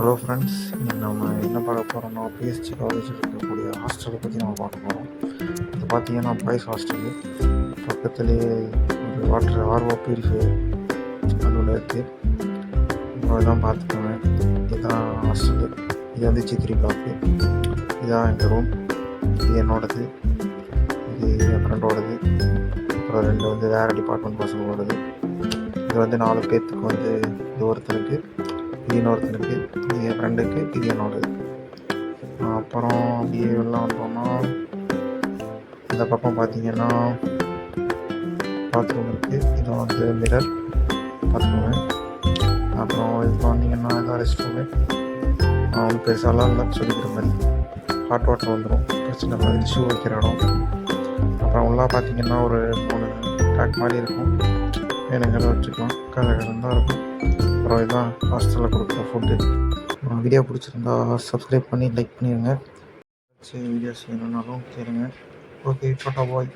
Hello friends, இன்னைக்கு நம்ம என்ன பார்க்க போகிறோம்னா பிஎஸ்சி காலேஜில் இருக்கக்கூடிய ஹாஸ்டலை பற்றி நம்ம பார்க்க போகிறோம். இது பார்த்தீங்கன்னா பாய்ஸ் ஹாஸ்டலு. பக்கத்துலேயே ஒரு வாட்டர் ஆர்ஓ பியூரிஃபையர் அதோட இருக்குது. இதெல்லாம் பார்த்துக்கோங்க. இதுதான் ஹாஸ்டலு. இது வந்து G3 பிளாக்கு. இதுதான் எங்கள் ரூம். இது என்னோடது, இது என் ஃப்ரெண்டோடது, அப்புறம் 2 வந்து வேறு டிபார்ட்மெண்ட் பசங்களோடது. இது வந்து 4 பேர்த்துக்கு வந்து இது ஒருத்தருக்கு, இது இன்னொருத்தருக்கு, இது என் ஃப்ரெண்டுக்கு, இது என்னோடது. அப்புறம் அப்படியே வெளில வந்தோம்னா இந்த பக்கம் பார்த்தீங்கன்னா பாத்ரூம் இருக்குது. இது வந்து மிரர் பார்த்துக்கோங்க. அப்புறம் இப்போ வந்தீங்கன்னா இதான் ரெஸ்ட் ரூமு. அவனுக்கு பெருசாலாம் இல்லை, சொல்லிக்கிற மாதிரி ஹாட் வாட்டர் வந்துடும், பிரச்சனை இல்லை. இது ஷூ வைக்கிற இடம். அப்புறம் உள்ளே பார்த்தீங்கன்னா ஒரு 3 டேக் மாதிரி இருக்கும், வேணுங்கிறத வச்சுக்கலாம். கலகலம் தான் இருக்கும். அப்புறம் இதுதான் ஹாஸ்டலில் கொடுக்குற ஃபுட்டு. வீடியோ பிடிச்சிருந்தா சப்ஸ்கிரைப் பண்ணி லைக் பண்ணிடுங்க. சரி, வீடியோஸ் வேணும்னாலும் கேளுங்க. ஓகே, டாடா பாய்.